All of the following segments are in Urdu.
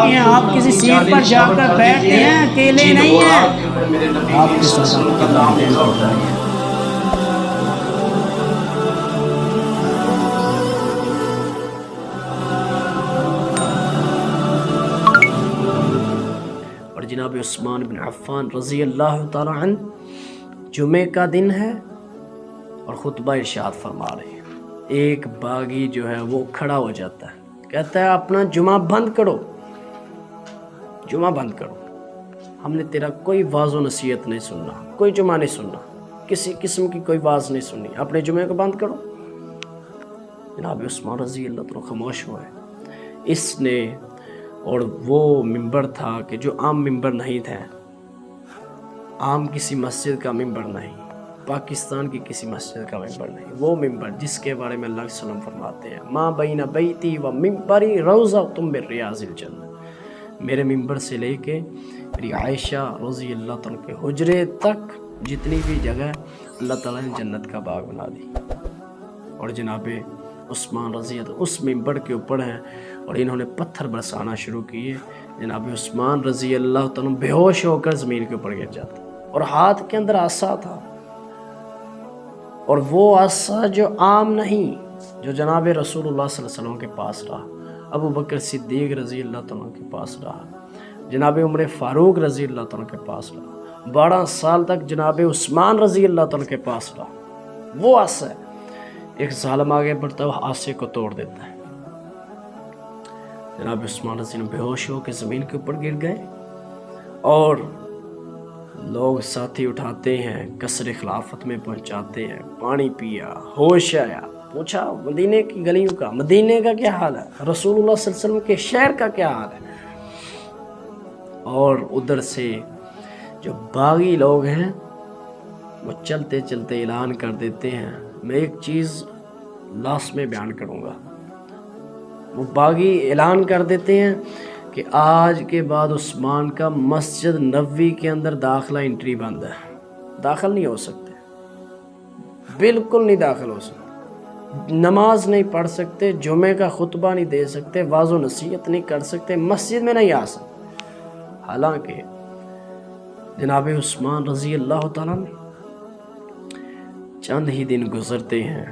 یہ آپ کسی سیٹ پر جا کر بیٹھتے ہیں، اکیلے نہیں ہیں، آپ کے ساتھ آپ کے والدین بھی کھڑے ہیں۔ اور جناب عثمان بن عفان رضی اللہ تعالی عنہ جمعے کا دن ہے اور خطبہ ارشاد فرما رہے ہیں۔ ایک باغی جو ہے وہ کھڑا ہو جاتا ہے، کہتا ہے اپنا جمعہ بند کرو، جمعہ بند کرو، ہم نے تیرا کوئی واعظ و نصیحت نہیں سننا، کوئی جمعہ نہیں سننا، کسی قسم کی کوئی واعظ نہیں سننی، اپنے جمعے کو بند کرو۔ جناب عثمان رضی اللہ تعالیٰ خاموش ہوئے۔ اس نے، اور وہ ممبر تھا کہ جو عام ممبر نہیں تھا، عام کسی مسجد کا ممبر نہیں، پاکستان کی کسی مسجد کا ممبر نہیں، وہ ممبر جس کے بارے میں اللہ علیہ وسلم فرماتے ہیں ما بین بیتی و ممبری روضۃ من ریاض الجنہ، میرے ممبر سے لے کے میری عائشہ رضی اللہ تعالیٰ کے حجرے تک جتنی بھی جگہ اللہ تعالیٰ نے جنت کا باغ بنا دی۔ اور جناب عثمان رضی اللہ اس ممبر کے اوپر ہیں اور انہوں نے پتھر برسانا شروع کیے۔ جناب عثمان رضی اللہ تعالیٰ بے ہوش ہو کر زمین کے اوپر گر جاتا، اور ہاتھ کے اندر عصا تھا، اور وہ عصا جو عام نہیں، جو جناب رسول اللہ صلی اللہ علیہ وسلم کے پاس رہا، ابو بکر صدیق رضی اللہ تعالیٰ کے پاس رہا، جناب عمر فاروق رضی اللہ تعالیٰ کے پاس رہا، 12 سال تک جناب عثمان رضی اللہ تعالیٰ کے پاس رہا۔ وہ عصا ہے، ایک ظالم آگے بڑھتا ہے، وہ عصے کو توڑ دیتا ہے۔ جناب عثمان رضی اللہ بے ہوش ہو کے زمین کے اوپر گر گئے، اور لوگ ساتھی اٹھاتے ہیں، قصر خلافت میں پہنچاتے ہیں، پانی پیا، ہوش آیا، پوچھا مدینے کی گلیوں کا، مدینے کا کیا حال ہے، رسول اللہ صلی اللہ علیہ وسلم کے شہر کا کیا حال ہے۔ اور ادھر سے جو باغی لوگ ہیں وہ چلتے چلتے اعلان کر دیتے ہیں، میں ایک چیز لاسٹ میں بیان کروں گا، وہ باغی اعلان کر دیتے ہیں کہ آج کے بعد عثمان کا مسجد نبوی کے اندر داخلہ انٹری بند ہے، داخل نہیں ہو سکتے، بالکل نہیں داخل ہو سکتے، نماز نہیں پڑھ سکتے، جمعے کا خطبہ نہیں دے سکتے، واعظ و نصیحت نہیں کر سکتے، مسجد میں نہیں آ سکتے۔ حالانکہ جناب عثمان رضی اللہ تعالیٰ چند ہی دن گزرتے ہیں،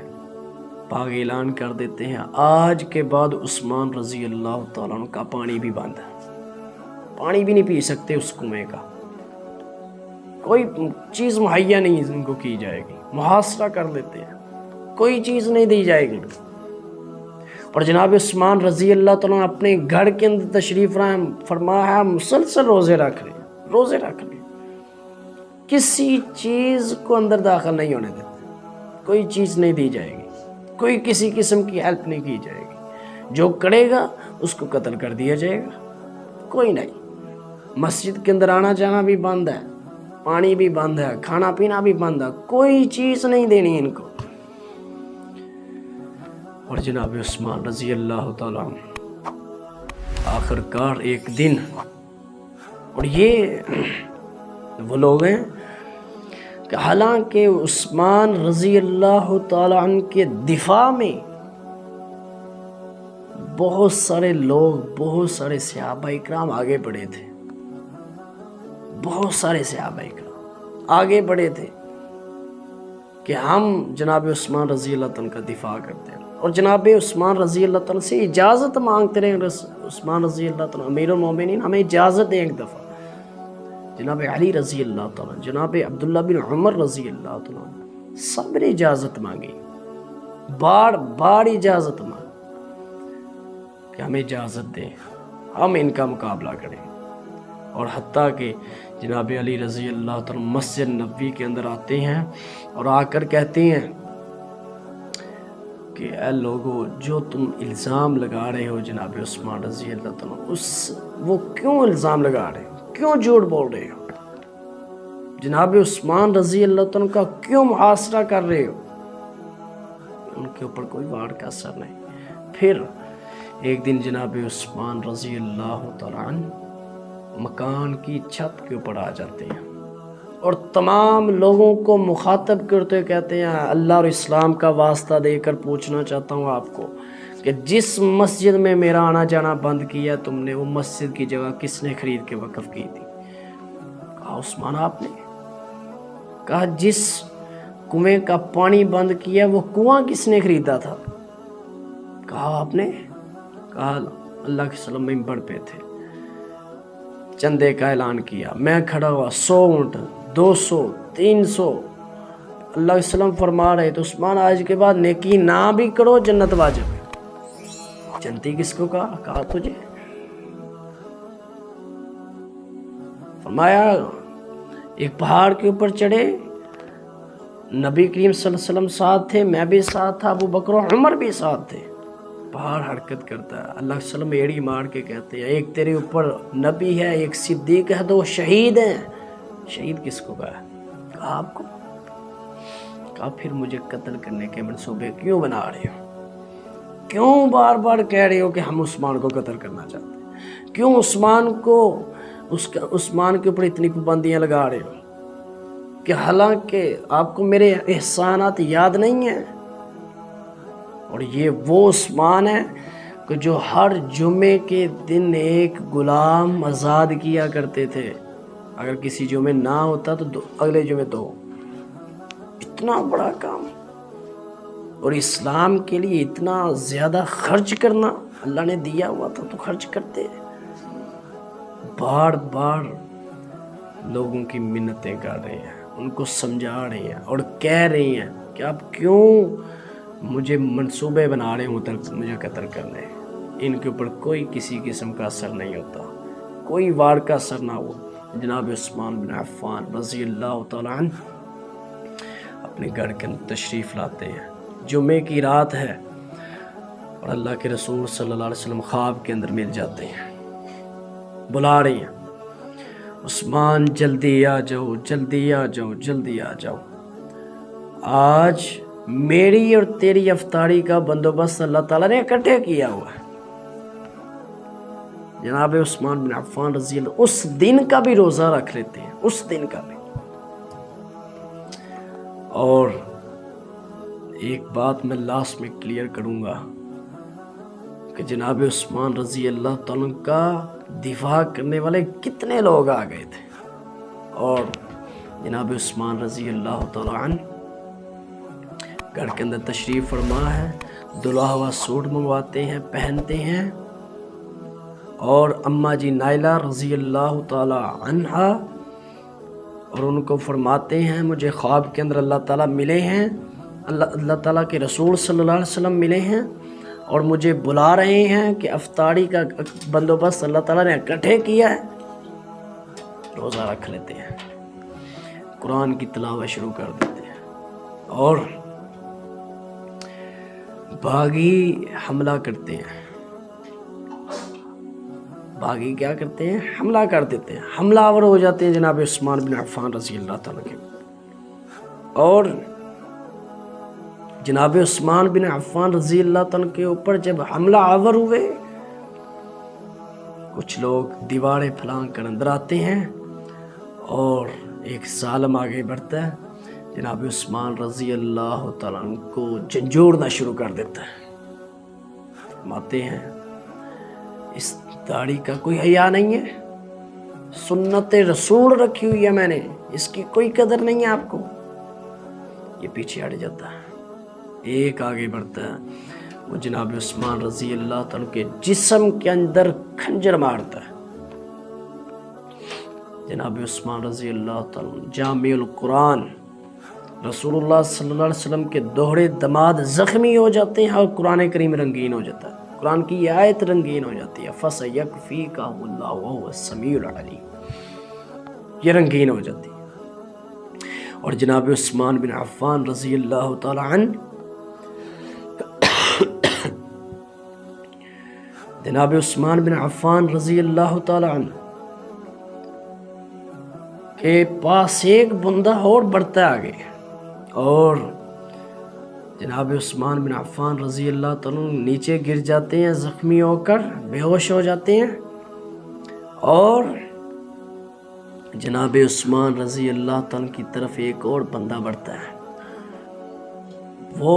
باغ اعلان کر دیتے ہیں آج کے بعد عثمان رضی اللہ تعالیٰ کا پانی بھی بند ہے، پانی بھی نہیں پی سکتے، اس کنویں کا کوئی چیز مہیا نہیں ان کو کی جائے گی، محاصرہ کر لیتے ہیں، کوئی چیز نہیں دی جائے گی۔ اور جناب عثمان رضی اللہ تعالیٰ اپنے گھر کے اندر تشریف فرمایا، مسلسل روزے رکھ رہے ہیں، روزے رکھ رہے ہیں، کسی چیز کو اندر داخل نہیں ہونے دیتے، کوئی چیز نہیں دی جائے گی، کوئی کسی قسم کی ہیلپ نہیں کی جائے گی، جو کرے گا اس کو قتل کر دیا جائے گا، کوئی نہیں، مسجد کے اندر آنا جانا بھی بند ہے، پانی بھی بند ہے، کھانا پینا بھی بند ہے، کوئی چیز نہیں دینی ان کو۔ اور جناب عثمان رضی اللہ تعالیٰ آخر کار ایک دن، اور یہ وہ لوگ ہیں کہ حالانکہ عثمان رضی اللہ تعالیٰ عنہ کے دفاع میں بہت سارے لوگ، بہت سارے صحابہ اکرام آگے بڑھے تھے، بہت سارے صحابہ اکرام آگے بڑھے تھے کہ ہم جناب عثمان رضی اللہ تعالیٰ کا دفاع کرتے ہیں، اور جناب عثمان رضی اللہ تعالیٰ سے اجازت مانگتے رہے، عثمان رضی اللہ تعالیٰ امیر المومنین ہمیں اجازت دیں ایک دفعہ۔ جناب علی رضی اللہ تعالیٰ، جناب عبداللہ بن عمر رضی اللہ تعالیٰ، سب نے اجازت مانگی، بار بار اجازت مانگی کہ ہمیں اجازت دیں، ہم ان کا مقابلہ کریں۔ اور حتیٰ کہ جناب علی رضی اللہ تعالیٰ مسجد نبوی کے اندر آتے ہیں اور آ کر کہتے ہیں کہ اے لوگو، جو تم الزام لگا رہے ہو جناب عثمان رضی اللہ تعالیٰ، وہ کیوں الزام لگا رہے ہو، کیوں جھوٹ بول رہے ہو، جناب عثمان رضی اللہ تعالیٰ کا کیوں محاصرہ کر رہے ہو؟ ان کے اوپر کوئی وار کا اثر نہیں۔ پھر ایک دن جناب عثمان رضی اللہ تعالیٰ مکان کی چھت کے اوپر آ جاتے ہیں اور تمام لوگوں کو مخاطب کرتے کہتے ہیں، اللہ اور اسلام کا واسطہ دے کر پوچھنا چاہتا ہوں آپ کو کہ جس مسجد میں میرا آنا جانا بند کیا تم نے، وہ مسجد کی جگہ کس نے خرید کے وقف کی تھی؟ کہا عثمان آپ نے۔ کہا جس کنویں کا پانی بند کیا وہ کنواں کس نے خریدا تھا؟ کہا آپ نے۔ کہا اللہ کے وسلم منبر پہ تھے، چندے کا اعلان کیا، میں کھڑا ہوا، 100 اونٹ، 200، 300، اللہ کے وسلم فرما رہے تو عثمان آج کے بعد نیکی نہ بھی کرو جنت واجب ہے۔ جنتی کس کو کہا؟ کہا تجھے۔ فرمایا ایک پہاڑ کے اوپر چڑھے، نبی کریم صلی اللہ علیہ وسلم ساتھ تھے، میں بھی ساتھ تھا، ابو بکر و عمر بھی ساتھ تھے۔ پہاڑ حرکت کرتا ہے، اللہ کے وسلم ایڑی مار کے کہتے ہیں ایک تیرے اوپر نبی ہے، ایک صدیق ہے، دو شہید ہیں۔ شہید کس کو کہا؟ کہا آپ کو۔ کہا پھر مجھے قتل کرنے کے منصوبے کیوں بنا رہے ہو؟ کیوں بار بار کہہ رہے ہو کہ ہم عثمان کو قتل کرنا چاہتے ہیں؟ کیوں عثمان کے اوپر اتنی پابندیاں لگا رہے ہو؟ کہ حالانکہ آپ کو میرے احسانات یاد نہیں ہیں؟ اور یہ وہ عثمان ہے کہ جو ہر جمعے کے دن ایک غلام آزاد کیا کرتے تھے، اگر کسی جمعے نہ ہوتا تو اگلے جمعے دو۔ اتنا بڑا کام، اور اسلام کے لیے اتنا زیادہ خرچ کرنا، اللہ نے دیا ہوا تھا تو خرچ کرتے۔ بار بار لوگوں کی منتیں کر رہے ہیں، ان کو سمجھا رہے ہیں اور کہہ رہے ہیں کہ آپ کیوں مجھے منصوبے بنا رہے ہوں مجھے قتل کرنے۔ ان کے اوپر کوئی کسی قسم کا اثر نہیں ہوتا، کوئی وار کا اثر نہ ہو۔ جناب عثمان بن عفان رضی اللہ تعالیٰ عنہ اپنے گھر کے اندر تشریف لاتے ہیں، جمعے کی رات ہے، اور اللہ کے رسول صلی اللہ علیہ وسلم خواب کے اندر مل جاتے ہیں، بلا رہے ہیں عثمان جلدی آ جاؤ، جلدی آ جاؤ، جلدی آ جاؤ، آج میری اور تیری افطاری کا بندوبست اللہ تعالیٰ نے اکٹھے کیا ہوا ہے۔ جناب عثمان بن عفان رضی اللہ اس دن کا بھی روزہ رکھ لیتے ہیں، اس دن کا بھی۔ اور ایک بات میں لاسٹ میں کلیئر کروں گا کہ جناب عثمان رضی اللہ تعالیٰ کا دفاع کرنے والے کتنے لوگ آ گئے تھے، اور جناب عثمان رضی اللہ تعالیٰ عنہ گھر کے اندر تشریف فرما ہے، دلہا ہوا سوٹ منگواتے ہیں، پہنتے ہیں، اور اماں جی نائلہ رضی اللہ تعالیٰ عنہا، اور ان کو فرماتے ہیں مجھے خواب کے اندر اللہ تعالیٰ ملے ہیں، اللہ تعالیٰ کے رسول صلی اللہ علیہ وسلم ملے ہیں اور مجھے بلا رہے ہیں کہ افطاری کا بندوبست اللہ تعالیٰ نے اکٹھے کیا ہے، روزہ رکھ لیتے ہیں، قرآن کی تلاوت شروع کر دیتے ہیں، اور باغی حملہ کرتے ہیں۔ باغی کیا کرتے ہیں؟ حملہ کر دیتے ہیں، حملہ آور ہو جاتے ہیں جناب عثمان بن عفان رضی اللہ تعالیٰ کے، اور جناب عثمان بن عفان رضی اللہ تعالیٰ کے اوپر جب حملہ آور ہوئے، کچھ لوگ دیواریں پھلانگ کر اندر آتے ہیں، اور ایک ظالم آگے بڑھتا ہے، جناب عثمان رضی اللہ تعالیٰ عنہ کو جھنجھوڑنا شروع کر دیتا ہے، فرماتے ہیں اس داڑھی کا کوئی حیا نہیں ہے، سنت رسول رکھی ہوئی ہے میں نے، اس کی کوئی قدر نہیں ہے آپ کو۔ یہ پیچھے ہٹ جاتا ہے، ایک آگے بڑھتا ہے، وہ جناب عثمان رضی اللہ تعالیٰ کے جسم کے اندر کھنجر مارتا ہے۔ جناب عثمان رضی اللہ تعالیٰ جامع القرآن رسول اللہ صلی اللہ علیہ وسلم کے دوہرے دماد زخمی ہو جاتے ہیں، اور قرآن کریم رنگین ہو جاتا ہے، قرآن کی یہ آیت رنگین ہو جاتی ہے، فَسَيَكْفِيكَهُ اللَّهُ وَهُوَ السَّمِيعُ الْعَلِيمُ، یہ رنگین ہو جاتی ہے۔ اور جناب عثمان بن عفان رضی اللہ تعالی عنہ جناب عثمان بن عفان رضی اللہ تعالی عنہ کے پاس ایک بندہ اور بڑھتا ہے آگے، اور جناب عثمان بن عفان رضی اللہ تعالیٰ نیچے گر جاتے ہیں، زخمی ہو کر بے ہوش ہو جاتے ہیں، اور جناب عثمان رضی اللہ تعالیٰ کی طرف ایک اور بندہ بڑھتا ہے، وہ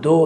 2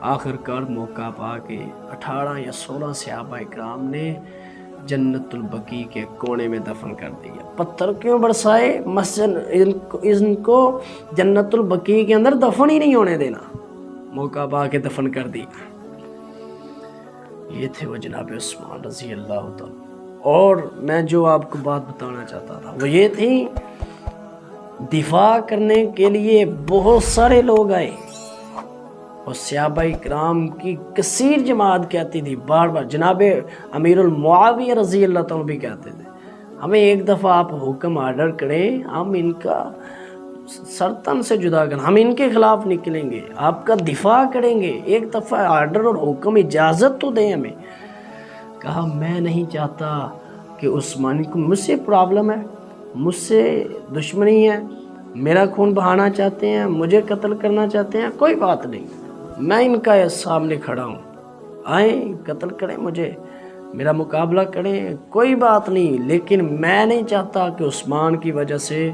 آخر کار موقع پا کے 18 یا 16 صحابہ اکرام نے جنت البقیع کے کونے میں دفن کر دیا۔ پتھر کیوں برسائے؟ مسجد ان کو جنت البقیع کے اندر دفن ہی نہیں ہونے دینا، موقع پا کے دفن کر دیا۔ یہ تھے وہ جناب عثمان رضی اللہ تعالی۔ اور میں جو آپ کو بات بتانا چاہتا تھا وہ یہ تھی، دفاع کرنے کے لیے بہت سارے لوگ آئے اور صحابہ اکرام کی کثیر جماعت کہتی تھی بار بار، جناب امیر المعاویہ رضی اللہ تعالیٰ بھی کہتے تھے ہمیں ایک دفعہ آپ حکم آرڈر کریں، ہم ان کا سرتن سے جدا کریں، ہم ان کے خلاف نکلیں گے، آپ کا دفاع کریں گے، ایک دفعہ آرڈر اور حکم اجازت تو دیں ہمیں۔ کہا میں نہیں چاہتا کہ عثمانی کو، مجھ سے پرابلم ہے، مجھ سے دشمنی ہے، میرا خون بہانا چاہتے ہیں، مجھے قتل کرنا چاہتے ہیں، کوئی بات نہیں، میں ان کا سامنے کھڑا ہوں، آئیں قتل کریں مجھے، میرا مقابلہ کریں، کوئی بات نہیں، لیکن میں نہیں چاہتا کہ عثمان کی وجہ سے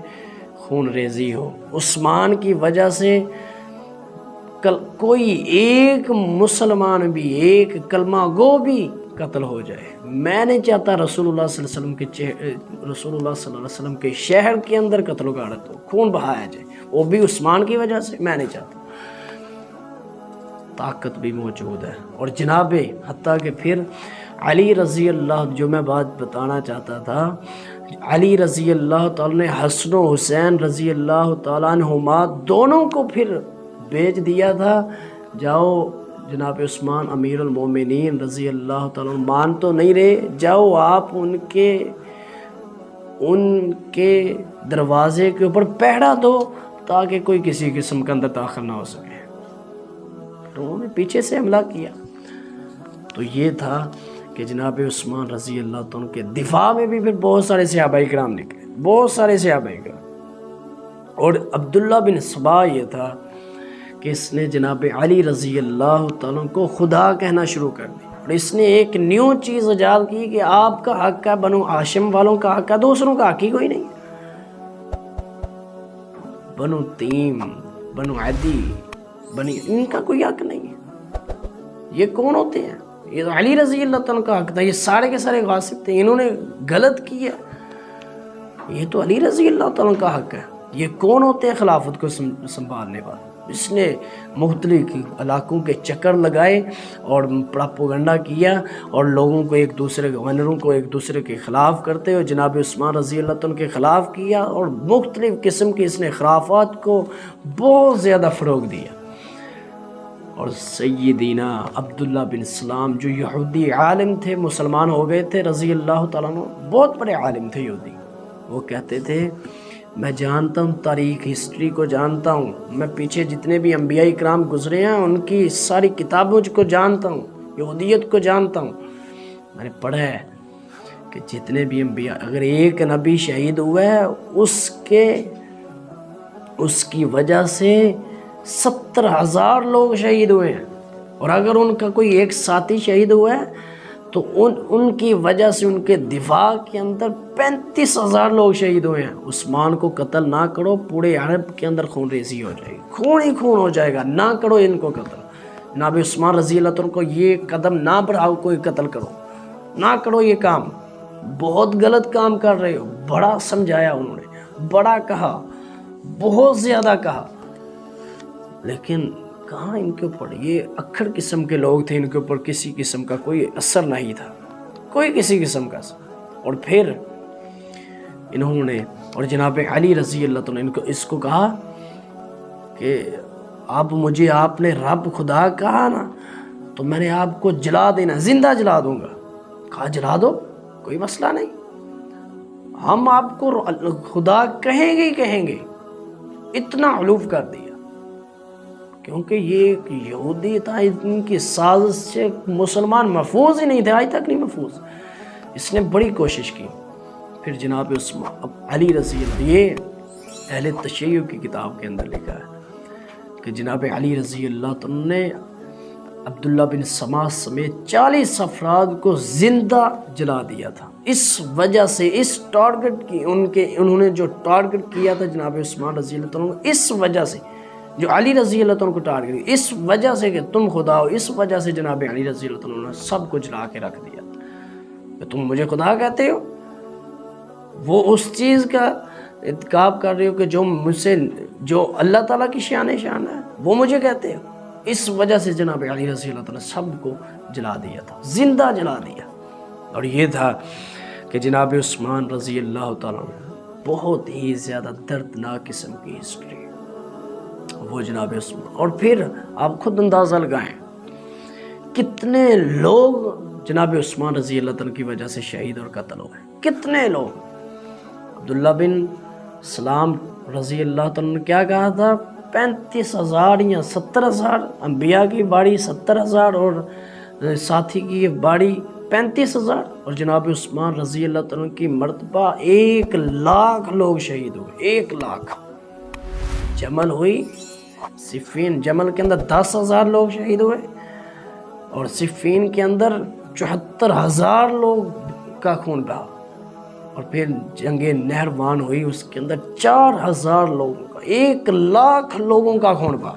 خون ریزی ہو، عثمان کی وجہ سے کوئی ایک مسلمان بھی، ایک کلمہ گو بھی قتل ہو جائے۔ میں نہیں چاہتا رسول اللہ صلی اللہ علیہ وسلم کے شہر کے اندر قتل و غارت ہو، خون بہایا جائے، وہ بھی عثمان کی وجہ سے، میں نہیں چاہتا۔ طاقت بھی موجود ہے۔ اور جناب حتیٰ کہ پھر علی رضی اللہ، جو میں بات بتانا چاہتا تھا، علی رضی اللہ تعالیٰ نے حسن و حسین رضی اللہ تعالیٰ عنہما دونوں کو پھر بھیج دیا تھا، جاؤ جناب عثمان امیر المومنین رضی اللہ تعالیٰ مان تو نہیں رہے، جاؤ آپ ان کے دروازے کے اوپر پہرا دو تاکہ کوئی کسی قسم کا اندر داخل نہ ہو سکے۔ تو انہوں نے پیچھے سے حملہ کیا۔ تو یہ تھا کہ جناب عثمان رضی اللہ تعالیٰ کے دفاع میں بھی پھر بہت سارے صحابہ اکرام نکلے، بہت سارے صحابہ اکرام۔ اور عبداللہ بن سبا یہ تھا کہ اس نے جناب علی رضی اللہ تعالیٰ کو خدا کہنا شروع کر دیا، اور اس نے ایک نیو چیز ایجاد کی کہ آپ کا حق ہے، بنو ہاشم والوں کا حق ہے، دوسروں کا حق ہی کوئی نہیں۔ بنو تیم، بنو عدی، ان کا کوئی حق نہیں ہے۔ یہ کون ہوتے ہیں؟ یہ تو علی رضی اللہ تعالیٰ کا حق تھا، یہ سارے کے سارے غاصب تھے، انہوں نے غلط کیا، یہ تو علی رضی اللہ تعالیٰ کا حق ہے۔ یہ کون ہوتے ہیں خلافت کو سنبھالنے والے؟ اس نے مختلف علاقوں کے چکر لگائے اور پراپوگنڈا کیا، اور لوگوں کو ایک دوسرے گورنروں کو ایک دوسرے کے خلاف کرتے ہوئے جناب عثمان رضی اللہ تعالیٰ کے خلاف کیا، اور مختلف قسم کے اس نے خرافات کو بہت زیادہ فروغ دیا۔ اور سیدنا عبداللہ بن سلام جو یہودی عالم تھے، مسلمان ہو گئے تھے رضی اللہ تعالیٰ عنہ، بہت بڑے عالم تھے یہودی، وہ کہتے تھے میں جانتا ہوں تاریخ، ہسٹری کو جانتا ہوں، میں پیچھے جتنے بھی انبیاء اکرام گزرے ہیں ان کی ساری کتابوں کو جانتا ہوں، یہودیت کو جانتا ہوں، میں نے پڑھا ہے کہ جتنے بھی انبیاء، اگر ایک نبی شہید ہوا ہے اس کی وجہ سے 70,000 لوگ شہید ہوئے ہیں، اور اگر ان کا کوئی ایک ساتھی شہید ہوا ہے تو ان کی وجہ سے ان کے دفاع کے اندر 35,000 لوگ شہید ہوئے ہیں۔ عثمان کو قتل نہ کرو، پورے عرب کے اندر خون ریزی ہو جائے گی، خون ہی خون ہو جائے گا، نہ کرو ان کو قتل۔ جناب عثمان رضی اللہ عنہ کو یہ قدم نہ بڑھاؤ، کوئی قتل کرو نہ کرو، یہ کام بہت غلط کام کر رہے ہو۔ بڑا سمجھایا انہوں نے، بڑا کہا، بہت زیادہ کہا، لیکن کہاں ان کے اوپر، یہ اکھڑ قسم کے لوگ تھے، ان کے اوپر کسی قسم کا کوئی اثر نہیں تھا، کوئی کسی قسم کا اثر۔ اور پھر انہوں نے، اور جناب علی رضی اللہ عنہ نے اس کو کہا کہ مجھے آپ نے رب خدا کہا نا، تو میں نے آپ کو جلا دینا، زندہ جلا دوں گا۔ کہا جلا دو، کوئی مسئلہ نہیں، ہم آپ کو خدا کہیں گے ہی کہیں گے۔ اتنا علوف کر دیا، کیونکہ یہ ایک یہودی تھا، ان کی سازش سے مسلمان محفوظ ہی نہیں تھے، آج تک نہیں محفوظ۔ اس نے بڑی کوشش کی۔ پھر جناب عثمان علی رضی اللہ، یہ اہل تشیع کی کتاب کے اندر لکھا ہے کہ جناب علی رضی اللہ عنہ نے عبداللہ بن سما سمیت 40 افراد کو زندہ جلا دیا تھا۔ اس وجہ سے، اس ٹارگٹ کی انہوں نے جو ٹارگٹ کیا تھا جناب عثمان رضی اللہ عنہ، اس وجہ سے جو علی رضی اللہ عنہ کو ٹارگٹ کی، اس وجہ سے کہ تم خدا ہو، اس وجہ سے جناب علی رضی اللہ عنہ نے سب کو جلا کے رکھ دیا کہ تم مجھے خدا کہتے ہو۔ وہ اس چیز کا ارتکاب کر رہے ہو کہ جو مجھ سے، جو اللہ تعالیٰ کی شان ہے وہ مجھے کہتے ہو۔ اس وجہ سے جناب علی رضی اللہ عنہ نے سب کو جلا دیا تھا، زندہ جلا دیا۔ اور یہ تھا کہ جناب عثمان رضی اللہ تعالیٰ عنہ بہت ہی زیادہ دردناک قسم کی ہسٹری وہ جناب عثمان۔ اور پھر آپ خود اندازہ لگائیں کتنے لوگ جناب عثمان رضی اللہ عنہ کی وجہ سے شہید اور قتل ہوئے، کتنے لوگ۔ عبداللہ بن سلام رضی اللہ عنہ نے کیا کہا تھا، 35,000 یا 70,000، انبیاء کی باڑی 70,000 اور ساتھی کی باڑی 35,000، اور جناب عثمان رضی اللہ عنہ کی مرتبہ 1,00,000 لوگ شہید ہوئے، 1,00,000۔ جمل ہوئی، صفین، جمل کے اندر 10,000 لوگ شہید ہوئے، اور صفین کے اندر 74,000 لوگ کا خون بہا، اور پھر جنگ نہروان ہوئی، اس کے اندر 4,000 لوگوں کا، 1,00,000 لوگوں کا خون بہا،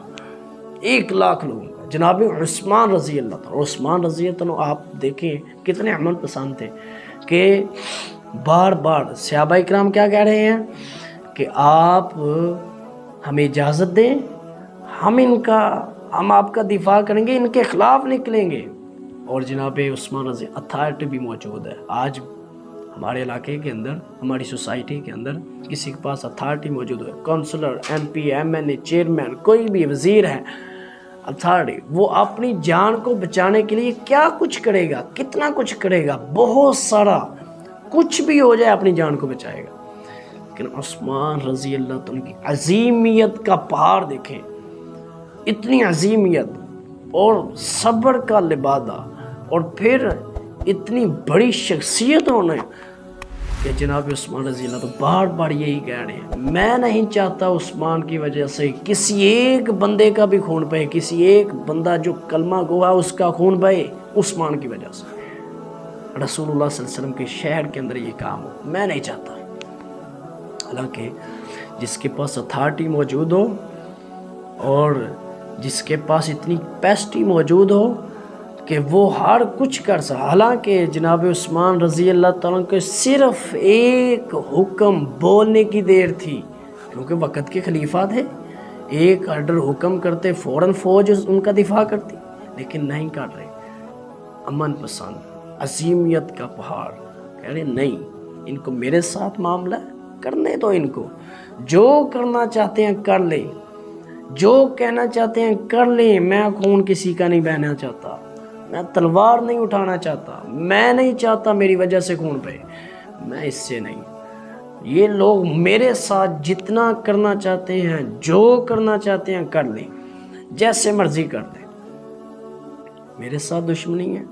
1,00,000 لوگوں کا۔ جناب عثمان رضی اللہ عنہ، عثمان رضی اللہ عنہ آپ دیکھیں کتنے عمل پسند تھے کہ بار بار صحابہ اکرام کیا کہہ رہے ہیں کہ آپ ہمیں اجازت دیں، ہم آپ کا دفاع کریں گے، ان کے خلاف نکلیں گے۔ اور جناب عثمان رضی اتھارٹی بھی موجود ہے۔ آج ہمارے علاقے کے اندر، ہماری سوسائٹی کے اندر کسی کے پاس اتھارٹی موجود ہے، councillor, M P, M N A, chairman, کوئی بھی وزیر ہے، اتھارٹی، وہ اپنی جان کو بچانے کے لیے کیا کچھ کرے گا، کتنا کچھ کرے گا، بہت سارا، کچھ بھی ہو جائے اپنی جان کو بچائے گا۔ لیکن عثمان رضی اللہ عنہ کی عظیمیت کا پہاڑ دیکھیں، اتنی عظیمیت اور صبر کا لبادہ، اور پھر اتنی بڑی شخصیت ہونے کہ جناب عثمان رضی اللہ عنہ بار بار یہی کہہ رہے ہیں، میں نہیں چاہتا عثمان کی وجہ سے کسی ایک بندے کا بھی خون بہے، کسی ایک بندہ جو کلمہ گو ہے اس کا خون بہے عثمان کی وجہ سے، رسول اللہ صلی اللہ علیہ وسلم کے شہر کے اندر یہ کام ہو، میں نہیں چاہتا۔ حالانکہ جس کے پاس اتھارٹی موجود ہو اور جس کے پاس اتنی کیپیسٹی موجود ہو کہ وہ ہر کچھ کر سکتا، حالانکہ جناب عثمان رضی اللہ تعالیٰ کے صرف ایک حکم بولنے کی دیر تھی، کیونکہ وقت کے خلیفہ تھے، ایک آرڈر حکم کرتے فوراً فوج ان کا دفاع کرتی، لیکن نہیں کر رہے، امن پسند، عظیمیت کا پہاڑ، کہہ رہے نہیں، ان کو میرے ساتھ معاملہ ہے، کرنے دو ان کو، جو کرنا چاہتے ہیں کر لیں، جو کہنا چاہتے ہیں کر لیں، میں خون کسی کا نہیں بہنا چاہتا، میں تلوار نہیں اٹھانا چاہتا، میں نہیں چاہتا میری وجہ سے خون بہے، میں اس سے نہیں۔ یہ لوگ میرے ساتھ جتنا کرنا چاہتے ہیں، جو کرنا چاہتے ہیں کر لیں، جیسے مرضی کر لیں، میرے ساتھ دشمنی ہے،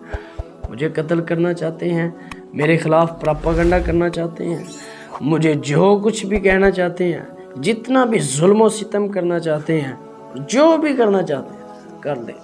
مجھے قتل کرنا چاہتے ہیں، میرے خلاف پراپاگنڈا کرنا چاہتے ہیں، مجھے جو کچھ بھی کہنا چاہتے ہیں، جتنا بھی ظلم و ستم کرنا چاہتے ہیں، جو بھی کرنا چاہتے ہیں کر لیں،